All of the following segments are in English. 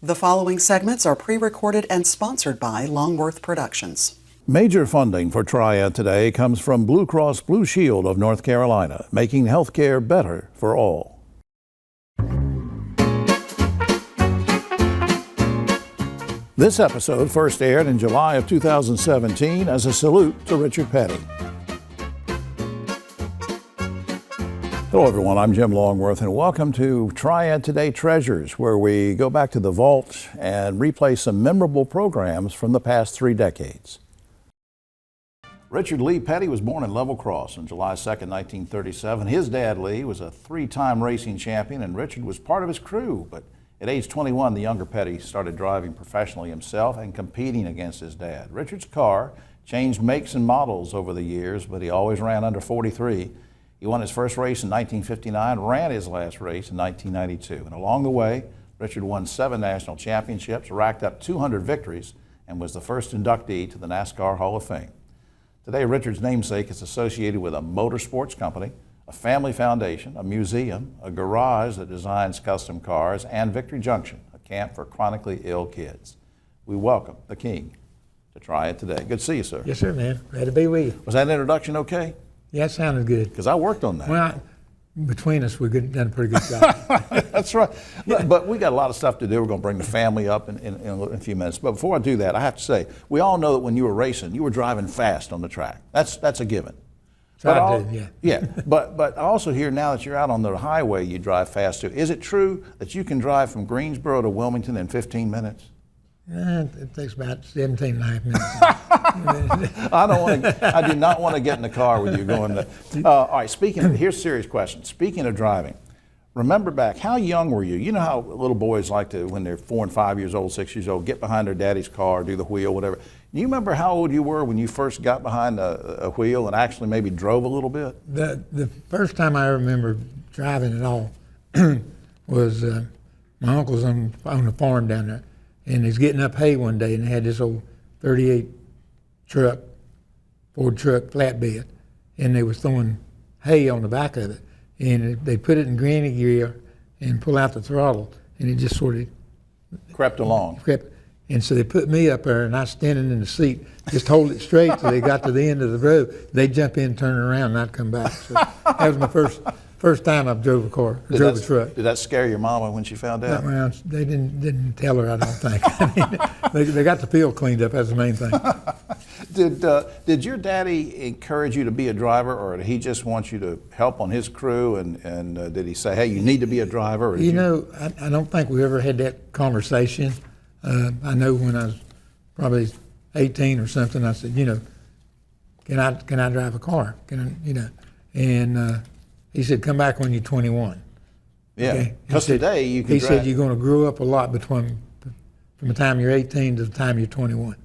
The following segments are pre-recorded and sponsored by Longworth Productions. Major funding for Triad Today comes from Blue Cross Blue Shield of North Carolina, making healthcare better for all. This episode first aired in July of 2017 as a salute to Richard Petty. Hello everyone, I'm Jim Longworth and welcome to Triad Today Treasures, where we go back to the vault and replay some memorable programs from the past 3 decades. Richard Lee Petty was born in Level Cross on July 2nd, 1937. His dad, Lee, was a 3-time racing champion and Richard was part of his crew. But at age 21, the younger Petty started driving professionally himself and competing against his dad. Richard's car changed makes and models over the years, but he always ran under 43. He won his first race in 1959, ran his last race in 1992. And along the way, Richard won 7 national championships, racked up 200 victories, and was the first inductee to the NASCAR Hall of Fame. Today, Richard's namesake is associated with a motorsports company, a family foundation, a museum, a garage that designs custom cars, and Victory Junction, a camp for chronically ill kids. We welcome the King to Triad Today. Good to see you, sir. Yes, sir, man. Glad to be with you. Was that introduction okay? Yeah, it sounded good. Because I worked on that. Well, between us, we've done a pretty good job. That's right. But we got a lot of stuff to do. We're going to bring the family up in a few minutes. But before I do that, I have to say, we all know that when you were racing, you were driving fast on the track. That's a given. Tried to, yeah. Yeah, but I also hear now that you're out on the highway, you drive fast too. Is it true that you can drive from Greensboro to Wilmington in 15 minutes? It takes about 17 and a half minutes. I do not want to get in the car with you going to. All right, here's a serious question. Speaking of driving, remember back, how young were you? You know how little boys like to, when they're 4 and 5 years old, 6 years old, get behind their daddy's car, do the wheel, whatever. Do you remember how old you were when you first got behind a wheel and actually maybe drove a little bit? The first time I remember driving at all was my uncle's on a farm down there. And he's getting up hay one day and they had this old 38 truck, Ford truck flatbed, and they was throwing hay on the back of it. And they put it in granny gear and pull out the throttle, and it just sort of crept along. And so they put me up there, and I was standing in the seat, just hold it straight till they got to the end of the road. They'd jump in, turn around, and I'd come back. So that was my first time I drove a car, drove a truck. Did that scare your mama when she found out? Well, they didn't tell her, I don't think. I mean, they got the field cleaned up. That's the main thing. Did your daddy encourage you to be a driver, or did he just want you to help on his crew? And did he say, hey, you need to be a driver? I don't think we ever had that conversation. I know when I was probably 18 or something, I said, can I drive a car? And he said, come back when you're 21. Yeah, because okay? Today you can He drive. said you're going to grow up a lot from the time you're 18 to the time you're 21.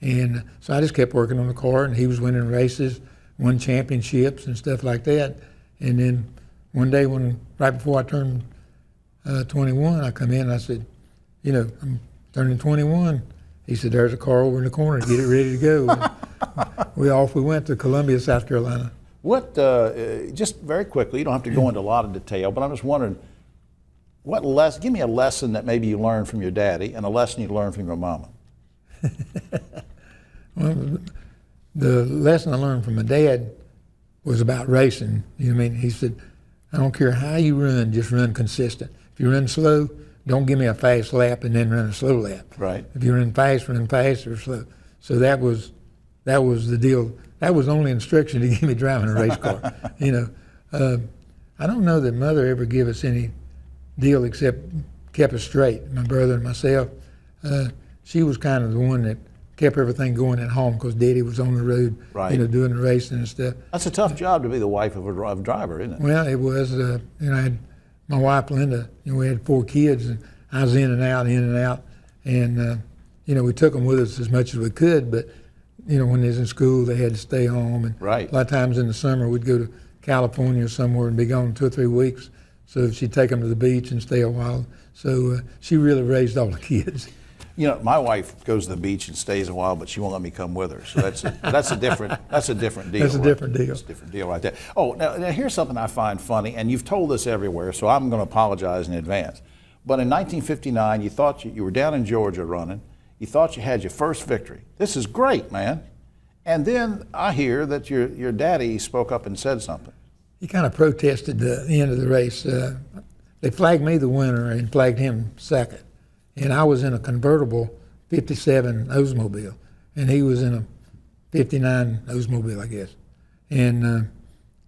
And so I just kept working on the car, and he was winning races, won championships and stuff like that. And then one day, right before I turned 21, I come in and I said, I'm turning 21. He said, there's a car over in the corner, get it ready to go. And we went to Columbia, South Carolina. What, just very quickly, you don't have to go into a lot of detail, but I'm just wondering, give me a lesson that maybe you learned from your daddy and a lesson you learned from your mama. Well, the lesson I learned from my dad was about racing. He said, I don't care how you run, just run consistent. If you run slow, don't give me a fast lap and then run a slow lap. Right. If you run fast or slow. So that was the deal. That was the only instruction to give me driving a race car. I don't know that Mother ever gave us any deal except kept us straight, my brother and myself. She was kind of the one that kept everything going at home because Daddy was on the road, right. Doing the racing and stuff. That's a tough job to be the wife of a driver, isn't it? Well, it was. I had my wife Linda. We had 4 kids, and I was in and out, and we took them with us as much as we could. But when they was in school, they had to stay home, and right. A lot of times in the summer we'd go to California or somewhere and be gone 2 or 3 weeks. So she'd take them to the beach and stay a while. So she really raised all the kids. My wife goes to the beach and stays a while, but she won't let me come with her. So that's a different deal. That's a different deal. That's a different deal right there. Oh, now here's something I find funny, and you've told this everywhere, so I'm going to apologize in advance. But in 1959, you thought you were down in Georgia running. You thought you had your first victory. This is great, man. And then I hear that your daddy spoke up and said something. He kind of protested the end of the race. They flagged me the winner and flagged him second. And I was in a convertible 57 Oldsmobile, and he was in a 59 Oldsmobile, I guess. And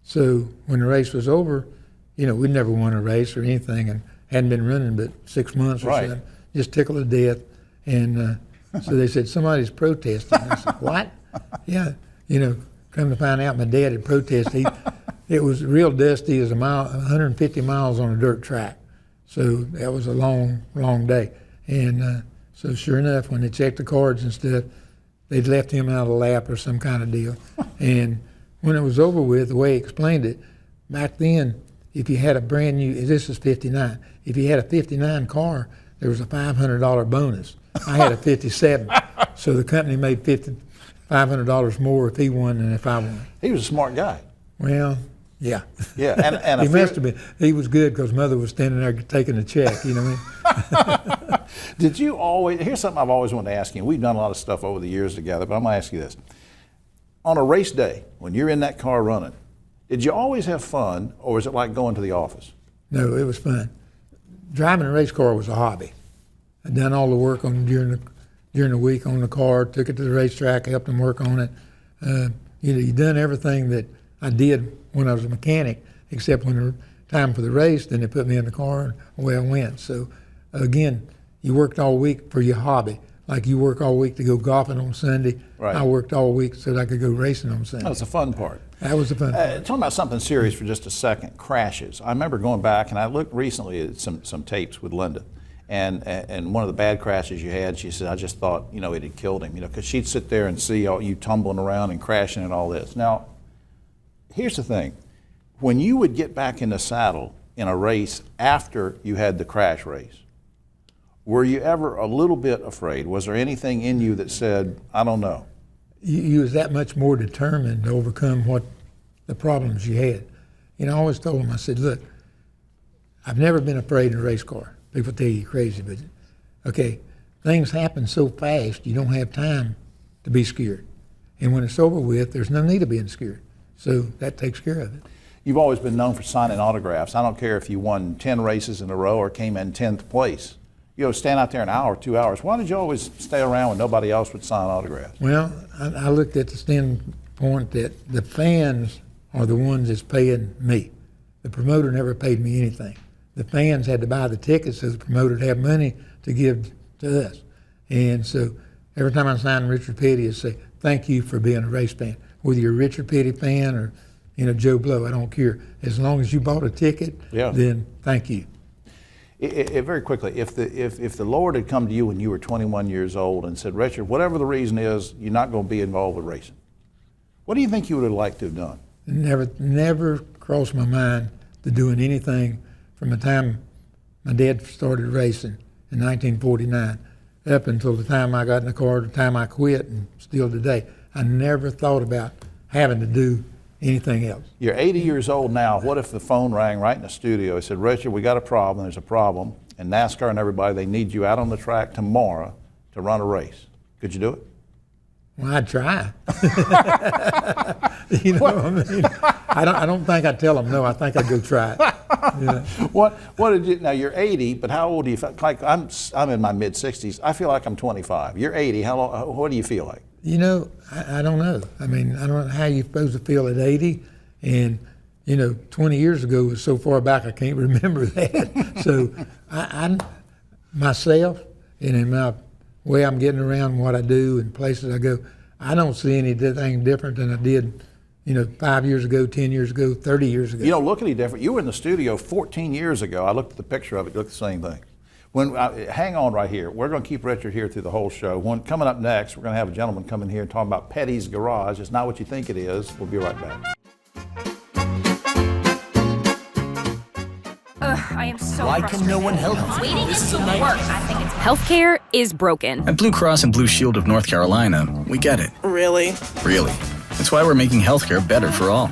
so when the race was over, we'd never won a race or anything and hadn't been running but 6 months or Right. so, just tickled to death. And so they said, somebody's protesting. I said, what? Yeah, come to find out my dad had protested. It was real dusty. It was 150 miles on a dirt track. So that was a long, long day. And so sure enough, when they checked the cards and stuff, they'd left him out of the lap or some kind of deal. And when it was over with, the way he explained it, back then, if you had a brand new, this is 59, if you had a 59 car, there was a $500 bonus. I had a 57. So the company made $500 more if he won than if I won. He was a smart guy. Well, yeah. Yeah, and he must have been. He was good because Mother was standing there taking a check, you know what I mean? Did you always, here's something I've always wanted to ask you, and we've done a lot of stuff over the years together, but I'm going to ask you this. On a race day, when you're in that car running, did you always have fun, or was it like going to the office? No, it was fun. Driving a race car was a hobby. I'd done all the work during the week on the car, took it to the racetrack, helped them work on it. You'd done everything that I did when I was a mechanic, except when it was time for the race, then they put me in the car and away I went. So again, you worked all week for your hobby. Like you work all week to go golfing on Sunday. Right. I worked all week so that I could go racing on Sunday. That was the fun part. That was the fun part. Talking about something serious for just a second, crashes. I remember going back, and I looked recently at some tapes with Linda, and one of the bad crashes you had, she said, I just thought, it had killed him, because she'd sit there and see all you tumbling around and crashing and all this. Now, here's the thing. When you would get back in the saddle in a race after you had the crash race, were you ever a little bit afraid? Was there anything in you that said, I don't know? You was that much more determined to overcome what the problems you had. I always told them, I said, look, I've never been afraid in a race car. People tell you you're crazy, but okay, things happen so fast you don't have time to be scared. And when it's over with, there's no need of being scared. So that takes care of it. You've always been known for signing autographs. I don't care if you won 10 races in a row or came in 10th place. Stand out there an hour, 2 hours. Why did you always stay around when nobody else would sign autographs? Well, I looked at the standpoint that the fans are the ones that's paying me. The promoter never paid me anything. The fans had to buy the tickets so the promoter would have money to give to us. And so every time I sign Richard Petty, I say, thank you for being a race fan. Whether you're a Richard Petty fan or Joe Blow, I don't care. As long as you bought a ticket, then thank you. Very quickly, if the Lord had come to you when you were 21 years old and said, Richard, whatever the reason is, you're not going to be involved with racing, what do you think you would have liked to have done? Never crossed my mind to doing anything from the time my dad started racing in 1949 up until the time I got in the car, the time I quit, and still today. I never thought about having to do anything else. You're 80 years old now. What if the phone rang right in the studio? It said, Richard, we got a problem. There's a problem. And NASCAR and everybody, they need you out on the track tomorrow to run a race. Could you do it? Well, I'd try. What I mean? I don't think I'd tell them no. I think I'd go try it. Yeah. What did you? Now you're 80, but how old do you feel? Like I'm in my mid 60s. I feel like I'm 25. You're 80. How long? What do you feel like? I don't know. I mean, I don't know how you're supposed to feel at 80, and 20 years ago was so far back I can't remember that. So I myself, and in my way I'm getting around, what I do and places I go, I don't see anything different than I did 5 years ago, 10 years ago, 30 years ago. You don't look any different. You were in the studio 14 years ago. I looked at the picture of it. You look the same thing. Hang on right here. We're going to keep Richard here through the whole show. Coming up next, we're going to have a gentleman come in here and talk about Petty's Garage. It's not what you think it is. We'll be right back. I am so Why frustrated. can no one help me? Waiting This is to a work. nightmare. I think it's Healthcare is broken. At Blue Cross and Blue Shield of North Carolina, we get it. Really? Really. That's why we're making healthcare better for all.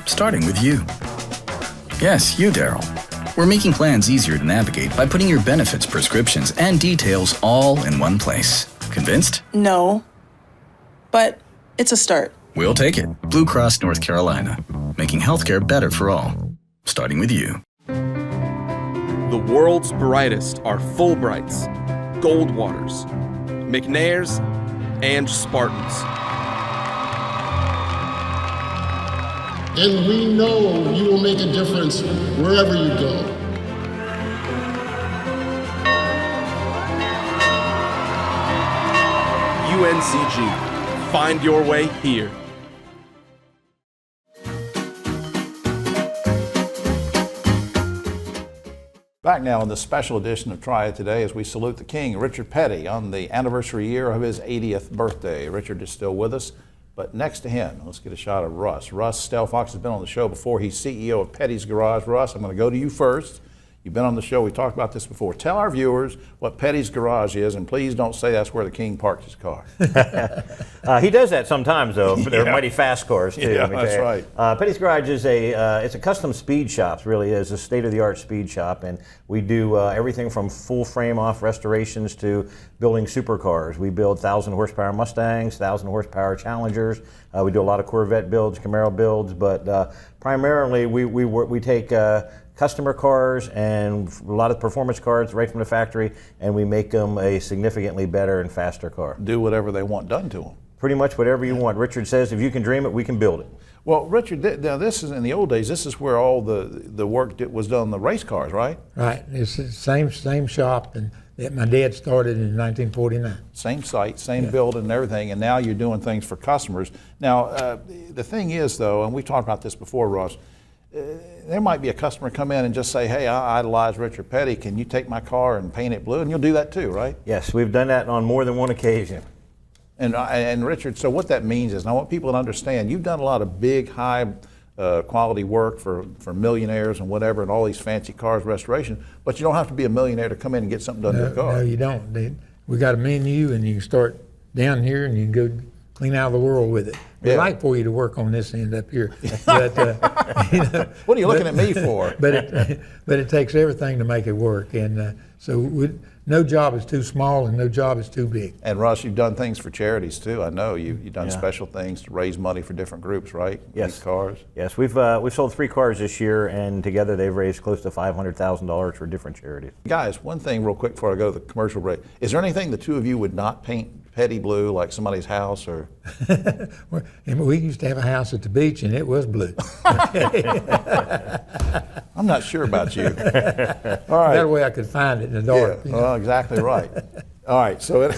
Starting with you. Yes, you, Daryl. We're making plans easier to navigate by putting your benefits, prescriptions, and details all in one place. Convinced? No, but it's a start. We'll take it. Blue Cross North Carolina, making healthcare better for all, starting with you. The world's brightest are Fulbrights, Goldwaters, McNairs, and Spartans. And we know you will make a difference wherever you go. UNCG. Find your way here. Back now in the special edition of Triad Today as we salute the King, Richard Petty, on the anniversary year of his 80th birthday. Richard is still with us, but next to him, let's get a shot of Russ. Russ Stelfox has been on the show before. He's CEO of Petty's Garage. Russ, I'm going to go to you first. You've been on the show. We talked about this before. Tell our viewers what Petty's Garage is, and please don't say that's where the King parks his car. He does that sometimes, though. But they're mighty fast cars too. Yeah, let me tell that's you. right. Petty's Garage is it's a custom speed shop. Really is a state-of-the-art speed shop, and we do everything from full frame-off restorations to building supercars. We build 1,000 horsepower Mustangs, 1,000 horsepower Challengers. We do a lot of Corvette builds, Camaro builds, but primarily we take customer cars and a lot of performance cars right from the factory, and we make them a significantly better and faster car. Do whatever they want done to them. Pretty much whatever you want. Richard says if you can dream it, we can build it. Well, Richard, now this is in the old days. This is where all the work was done on the race cars, right? Right. It's the same shop and that my dad started in 1949. Same site, same building and everything, and now you're doing things for customers. Now, the thing is, though, and we talked about this before, Ross, there might be a customer come in and just say, hey, I idolize Richard Petty. Can you take my car and paint it blue? And you'll do that too, right? Yes, we've done that on more than one occasion. And Richard, so what that means is, and I want people to understand, you've done a lot of big, high quality work for millionaires and whatever, and all these fancy cars restoration, but you don't have to be a millionaire to come in and get something done to your car. No, you don't. We got a menu, and you can start down here, and you can go clean out of the world with it. We'd like for you to work on this end up here. But, what are you looking at me for? But it takes everything to make it work. And so no job is too small and no job is too big. And Russ, you've done things for charities too. I know you've done special things to raise money for different groups, right? Yes. These cars. Yes, we've sold 3 cars this year, and together they've raised close to $500,000 for different charities. Guys, one thing real quick before I go to the commercial break. Is there anything the two of you would not paint Petty blue, like somebody's house or? And we used to have a house at the beach, and it was blue. I'm not sure about you. All right. That way I could find it in the dark. Yeah, well, exactly right. All right, so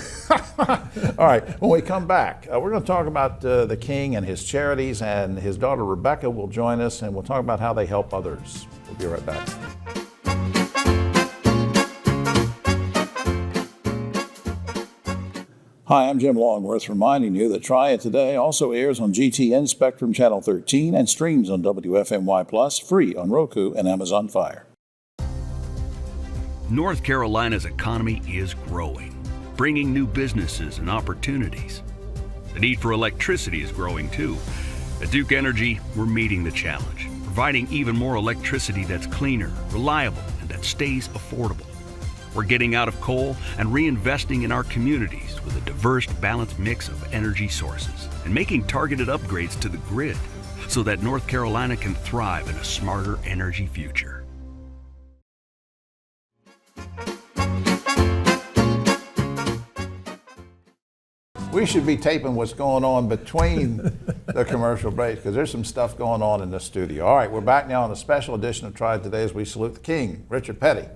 all right, when we come back, we're going to talk about the King and his charities, and his daughter Rebecca will join us, and we'll talk about how they help others. We'll be right back. Hi, I'm Jim Longworth, reminding you that Triad Today also airs on GTN Spectrum Channel 13 and streams on WFMY Plus, free on Roku and Amazon Fire. North Carolina's economy is growing, bringing new businesses and opportunities. The need for electricity is growing too. At Duke Energy, we're meeting the challenge, providing even more electricity that's cleaner, reliable, and that stays affordable. We're getting out of coal and reinvesting in our communities with a diverse, balanced mix of energy sources and making targeted upgrades to the grid so that North Carolina can thrive in a smarter energy future. We should be taping what's going on between the commercial breaks because there's some stuff going on in the studio. All right, we're back now on a special edition of Triad Today as we salute the King, Richard Petty.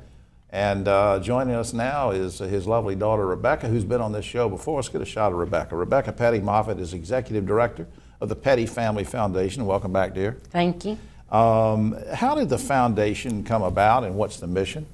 And joining us now is his lovely daughter, Rebecca, who's been on this show before. Let's get a shot of Rebecca. Rebecca Petty Moffitt is Executive Director of the Petty Family Foundation. Welcome back, dear. Thank you. How did the foundation come about, and what's the mission?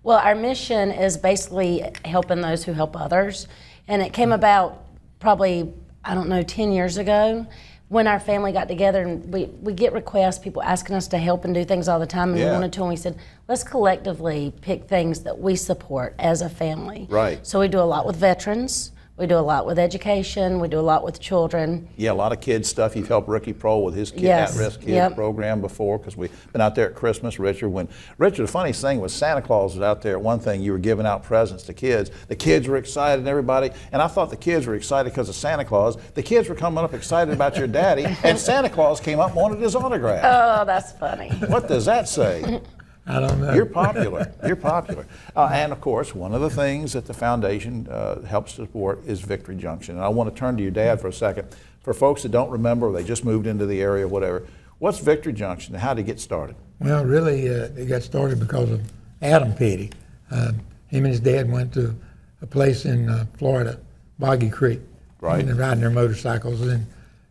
Well, our mission is basically helping those who help others. And it came about probably, 10 years ago when our family got together, and we get requests, people asking us to help and do things all the time, and we wanted to, and we said, let's collectively pick things that we support as a family. Right. So we do a lot with veterans. We do a lot with education. We do a lot with children. Yeah, a lot of kids stuff. You've helped Ricky Prohl with his Yes. at-risk kids Yep. program before, because we've been out there at Christmas. Richard, the funniest thing was Santa Claus was out there at one thing. You were giving out presents to kids. The kids were excited and everybody, and I thought the kids were excited because of Santa Claus. The kids were coming up excited about your daddy, and Santa Claus came up and wanted his autograph. Oh, that's funny. What does that say? I don't know. You're popular. You're popular. And of course, one of the things that the foundation helps to support is Victory Junction. And I want to turn to your dad for a second. For folks that don't remember, they just moved into the area, whatever. What's Victory Junction and how did it get started? Well, really, it got started because of Adam Petty. Him and his dad went to a place in Florida, Boggy Creek, Right. and they're riding their motorcycles. And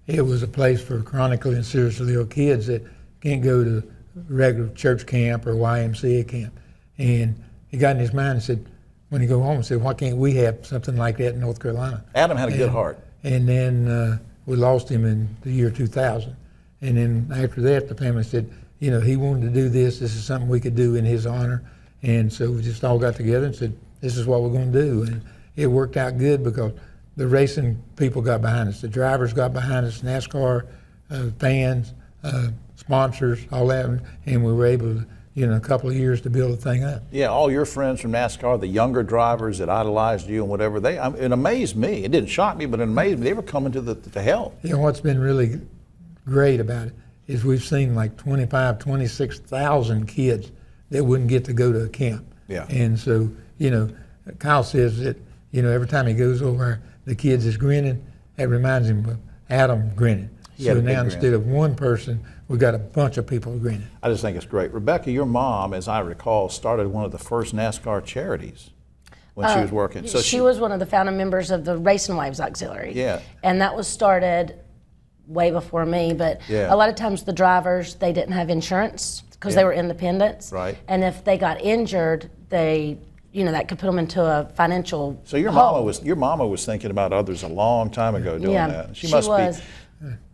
it was a place for chronically and seriously ill kids that can't go to regular church camp or YMCA camp. And he got in his mind and said, when he go home, he said, why can't we have something like that in North Carolina? Adam had a good heart. And then we lost him in the year 2000. And then after that, the family said, you know, he wanted to do this. This is something we could do in his honor. And so we just all got together and said, this is what we're going to do. And it worked out good because the racing people got behind us. The drivers got behind us, NASCAR, fans, sponsors, all that. And we were able to, in a couple of years, to build the thing up. Yeah, all your friends from NASCAR, the younger drivers that idolized you and whatever, it amazed me. It didn't shock me, but it amazed me. They were coming to help. You know, what's been really great about it is we've seen like 26,000 kids that wouldn't get to go to a camp. Yeah. And so, Kyle says that, every time he goes over, the kids is grinning. That reminds him of Adam grinning. He had So a big now grin. instead of one person, we got a bunch of people grinning. I just think it's great. Rebecca, your mom, as I recall, started one of the first NASCAR charities when she was working. So she was one of the founding members of the Racing Waves Auxiliary. Yeah. And that was started way before me, but Yeah. a lot of times the drivers, they didn't have insurance because they were independents. Right. And if they got injured, they, that could put them into a financial So your hole. mama was thinking about others a long time ago doing Yeah, that. she was.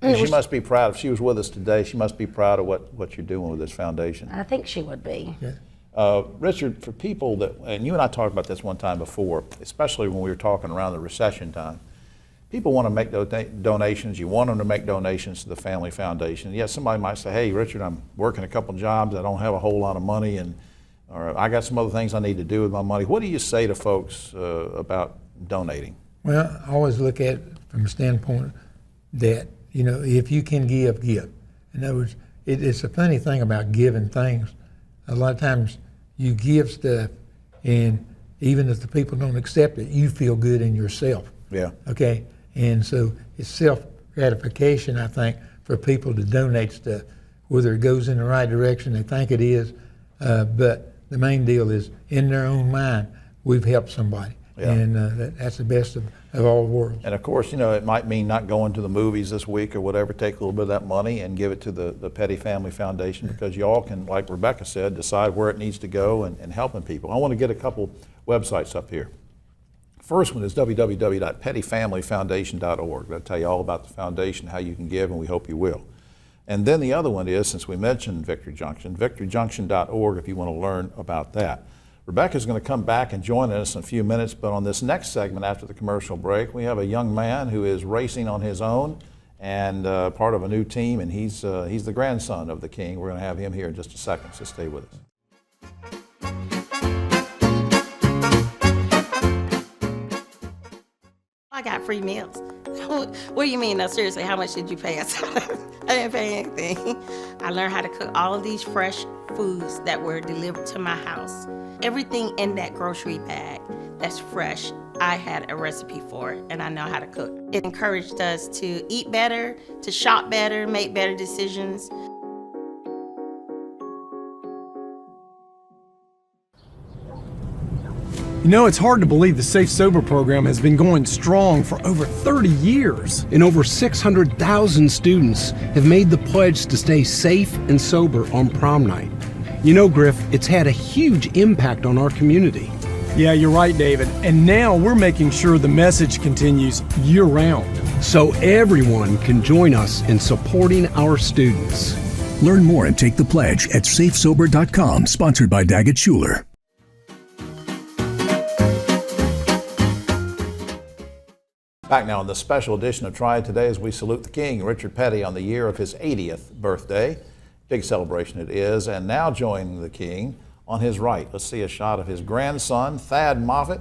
She must be proud. If she was with us today, she must be proud of what you're doing with this foundation. I think she would be. Richard, for people that, and you and I talked about this one time before, especially when we were talking around the recession time, people want to make donations. You want them to make donations to the Family Foundation. Yes, somebody might say, hey, Richard, I'm working a couple jobs. I don't have a whole lot of money, or I got some other things I need to do with my money. What do you say to folks about donating? Well, I always look at it from a standpoint that, if you can give, give. In other words, it's a funny thing about giving things. A lot of times you give stuff, and even if the people don't accept it, you feel good in yourself. Yeah. Okay? And so it's self-gratification, I think, for people to donate stuff, whether it goes in the right direction they think it is. But the main deal is, in their own mind, we've helped somebody. Yeah. And that's the best of all worlds. And of course, it might mean not going to the movies this week or whatever. Take a little bit of that money and give it to the Petty Family Foundation, because you all can, like Rebecca said, decide where it needs to go and helping people. I want to get a couple websites up here. First one is www.pettyfamilyfoundation.org. That'll tell you all about the foundation, how you can give, and we hope you will. And then the other one is, since we mentioned Victory Junction, victoryjunction.org if you want to learn about that. Rebecca's going to come back and join us in a few minutes, but on this next segment after the commercial break, we have a young man who is racing on his own and part of a new team, and he's the grandson of the king. We're going to have him here in just a second, so stay with us. I got free meals. What do you mean? No, seriously, how much did you pay us? I didn't pay anything. I learned how to cook all of these fresh foods that were delivered to my house. Everything in that grocery bag that's fresh, I had a recipe for it, and I know how to cook. It encouraged us to eat better, to shop better, make better decisions. It's hard to believe the Safe Sober program has been going strong for over 30 years. And over 600,000 students have made the pledge to stay safe and sober on prom night. Griff, it's had a huge impact on our community. Yeah, you're right, David. And now we're making sure the message continues year-round. So everyone can join us in supporting our students. Learn more and take the pledge at safesober.com, sponsored by Daggett Schuler. Back now on the special edition of Triad Today as we salute the King, Richard Petty, on the year of his 80th birthday. Big celebration it is. And now joining the King on his right, let's see a shot of his grandson, Thad Moffitt,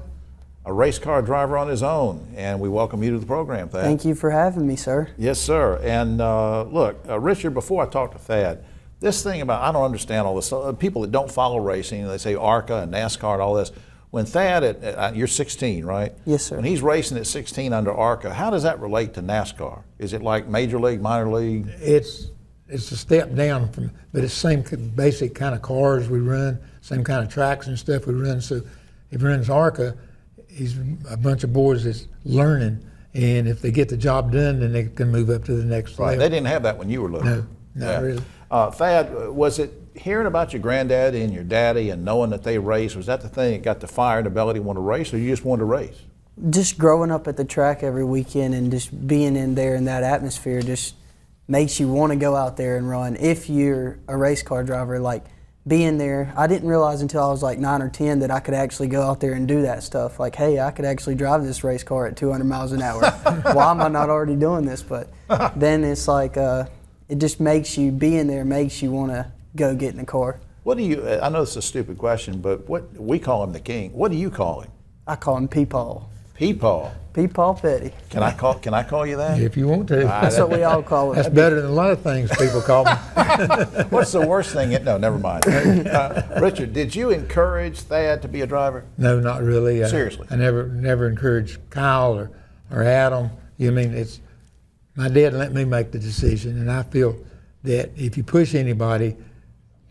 a race car driver on his own. And we welcome you to the program, Thad. Thank you for having me, sir. Yes, sir. And look, Richard, before I talk to Thad, this thing about, I don't understand all this. People that don't follow racing, they say ARCA and NASCAR and all this. When Thad, you're 16, right? Yes, sir. When he's racing at 16 under ARCA, how does that relate to NASCAR? Is it like major league, minor league? It's a step down from, but it's the same basic kind of cars we run, same kind of tracks and stuff we run. So if he runs ARCA, he's a bunch of boys that's learning, and if they get the job done, then they can move up to the next level. They didn't have that when you were little. No, not really. Thad, was it hearing about your granddaddy and your daddy and knowing that they race, was that the thing that got the fire in the belly to want to race, or you just wanted to race? Just growing up at the track every weekend and just being in there in that atmosphere just makes you want to go out there and run. If you're a race car driver, like being there, I didn't realize until I was like 9 or 10 that I could actually go out there and do that stuff. Like, hey, I could actually drive this race car at 200 miles an hour. Why am I not already doing this? But then it's like, it just makes you, being there makes you want to go get in the car. What do you, I know it's a stupid question, but what we call him the King. What do you call him? I call him Peepaw. Peepaw. Peepaw Petty. Can I call you that? If you want to. That's what we all call it. That's better than a lot of things people call me. What's the worst thing? No, never mind. Richard, did you encourage Thad to be a driver? No, not really. Seriously? I never encouraged Kyle or Adam. You mean, it's my dad let me make the decision, and I feel that if you push anybody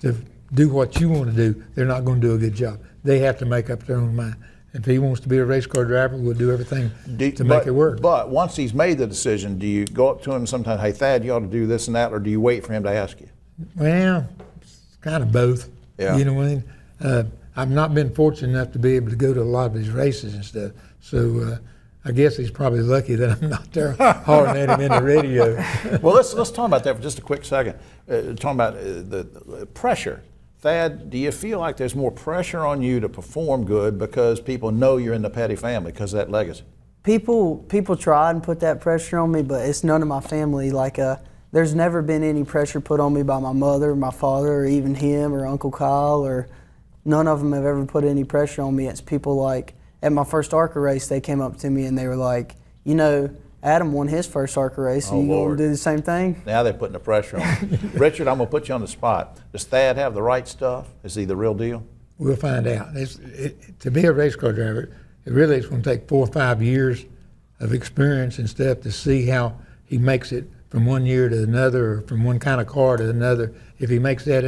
to do what you want to do, they're not going to do a good job. They have to make up their own mind. If he wants to be a race car driver, we'll do everything to make it work. But once he's made the decision, do you go up to him sometime, hey, Thad, you ought to do this and that, or do you wait for him to ask you? Well, it's kind of both. Yeah. You know what I mean? I've not been fortunate enough to be able to go to a lot of these races and stuff. So I guess he's probably lucky that I'm not there hollering at him in the radio. Well, let's talk about that for just a quick second. Talking about the pressure. Thad, do you feel like there's more pressure on you to perform good because people know you're in the Petty family because of that legacy? People try and put that pressure on me, but it's none of my family. Like, there's never been any pressure put on me by my mother, my father, or even him or Uncle Kyle, or none of them have ever put any pressure on me. It's people like, at my first ARCA race, they came up to me and they were like, you know, Adam won his first ARCA race. Are you going to do the same thing? Now they're putting the pressure on. Richard, I'm going to put you on the spot. Does Thad have the right stuff? Is he the real deal? We'll find out. To be a race car driver, it really is going to take 4 or 5 years of experience and stuff to see how he makes it from one year to another, or from one kind of car to another. If he makes that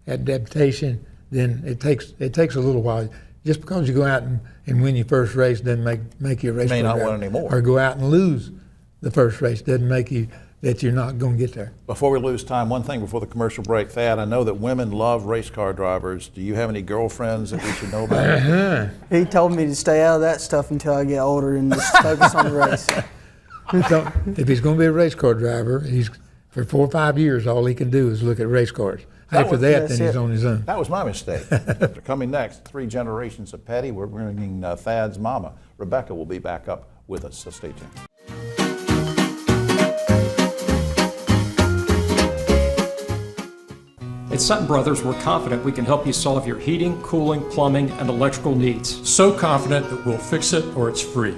adaptation, then it takes a little while. Just because you go out and win your first race doesn't make you a race car driver. May not win anymore. Or go out and lose the first race doesn't make you that you're not going to get there. Before we lose time, one thing before the commercial break. Thad, I know that women love race car drivers. Do you have any girlfriends that we should know about? He told me to stay out of that stuff until I get older and just focus on the race. So if he's going to be a race car driver, for 4 or 5 years, all he can do is look at race cars. After that, then he's on his own. That was my mistake. Coming next, 3 generations of Petty. We're bringing Thad's mama. Rebecca will be back up with us, so stay tuned. At Sutton Brothers, we're confident we can help you solve your heating, cooling, plumbing, and electrical needs. So confident that we'll fix it or it's free.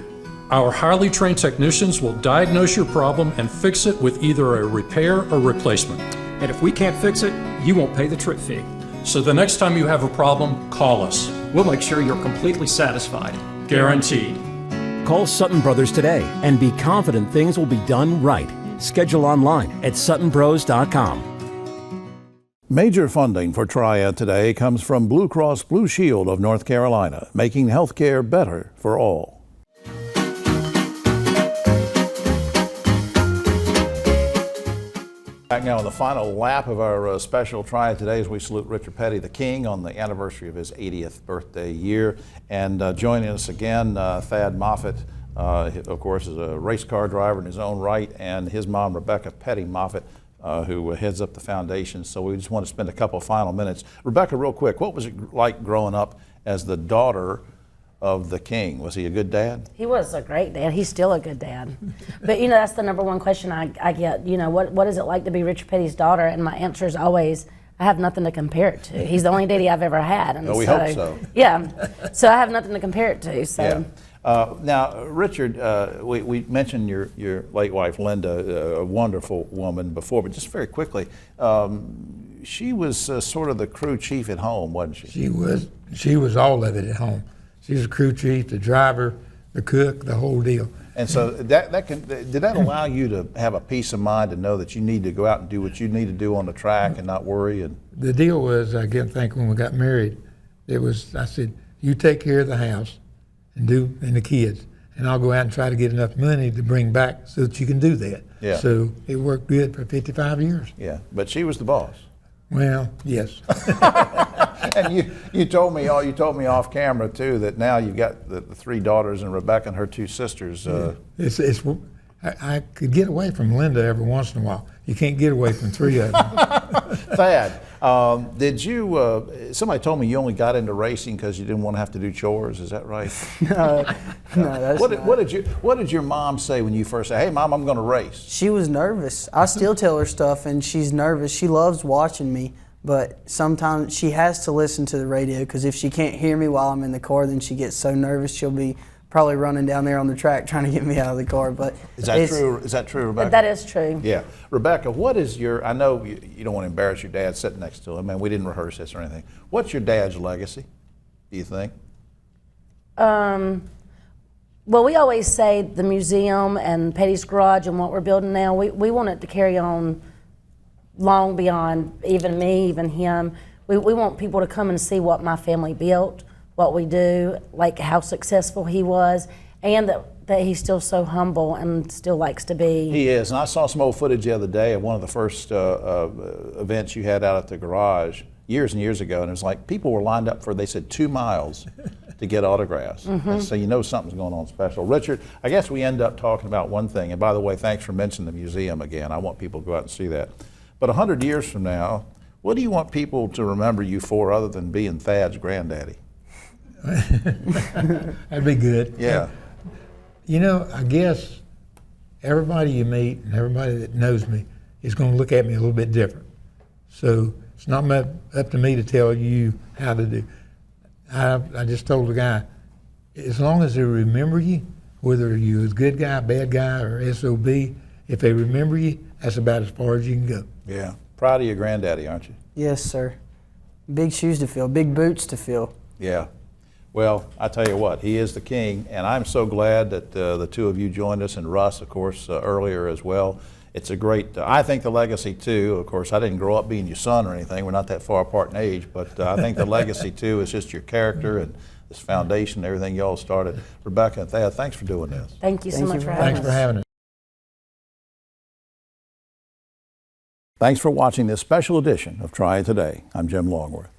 Our highly trained technicians will diagnose your problem and fix it with either a repair or replacement. And if we can't fix it, you won't pay the trip fee. So the next time you have a problem, call us. We'll make sure you're completely satisfied. Guaranteed. Call Sutton Brothers today and be confident things will be done right. Schedule online at suttonbros.com. Major funding for Triad Today comes from Blue Cross Blue Shield of North Carolina, making health care better for all. Back now on the final lap of our special Triad Today as we salute Richard Petty, the King, on the anniversary of his 80th birthday year. And joining us again, Thad Moffitt, of course, is a race car driver in his own right, and his mom, Rebecca Petty Moffitt, who heads up the foundation. So we just want to spend a couple of final minutes. Rebecca, real quick, what was it like growing up as the daughter of the king. Was he a good dad? He was a great dad. He's still a good dad. But, you know, that's the number one question I get. You know, what is it like to be Richard Petty's daughter? And my answer is always, I have nothing to compare it to. He's the only daddy I've ever had. And well, we hope so. Yeah. So I have nothing to compare it to. So. Yeah. Now, Richard, we mentioned your late wife, Linda, a wonderful woman before, but just very quickly, she was sort of the crew chief at home, wasn't she? She was all of it at home. She was the crew chief, the driver, the cook, the whole deal. And so did that allow you to have a peace of mind to know that you need to go out and do what you need to do on the track and not worry? And the deal was, I think when we got married, I said, you take care of the house and the kids, and I'll go out and try to get enough money to bring back so that you can do that. Yeah. So it worked good for 55 years. Yeah, but she was the boss. Well, yes. And you told me off camera too that now you've got the 3 daughters and Rebecca and her 2 sisters. I could get away from Linda every once in a while. You can't get away from 3 of them. Thad, did you? Somebody told me you only got into racing because you didn't want to have to do chores. Is that right? No, that's not. What did your mom say when you first said, "Hey, Mom, I'm going to race"? She was nervous. I still tell her stuff, and she's nervous. She loves watching me, but sometimes she has to listen to the radio because if she can't hear me while I'm in the car, then she gets so nervous she'll be probably running down there on the track trying to get me out of the car. But is that true? Is that true, Rebecca? That is true. Yeah, Rebecca, what is your? I know you don't want to embarrass your dad sitting next to him. I mean, we didn't rehearse this or anything. What's your dad's legacy? Do you think? Well, we always say the museum and Petty's Garage and what we're building now. We want it to carry on long beyond even me, even him. We want people to come and see what my family built, what we do, like how successful he was, and that he's still so humble and still likes to be. He is, and I saw some old footage the other day of one of the first events you had out at the garage years and years ago, and it was like people were lined up for, they said, 2 miles to get autographs. And so you know something's going on special. Richard, I guess we end up talking about one thing, and by the way, thanks for mentioning the museum again. I want people to go out and see that. But 100 years from now, what do you want people to remember you for other than being Thad's granddaddy? That'd be good. Yeah. You know, I guess everybody you meet and everybody that knows me is going to look at me a little bit different. So it's not up to me to tell you how to do. I just told the guy, as long as they remember you, whether you're a good guy, bad guy, or SOB, if they remember you, that's about as far as you can go. Yeah. Proud of your granddaddy, aren't you? Yes, sir. Big shoes to fill, big boots to fill. Yeah. Well, I tell you what, he is the king, and I'm so glad that the 2 of you joined us, and Russ, of course, earlier as well. It's a great, I think the legacy too, of course, I didn't grow up being your son or anything, we're not that far apart in age, but I think the legacy too is just your character and this foundation, everything y'all started. Rebecca and Thad, thanks for doing this. Thank you so much for having us. Thanks for having us. Thanks for watching this special edition of Triad Today. I'm Jim Longworth.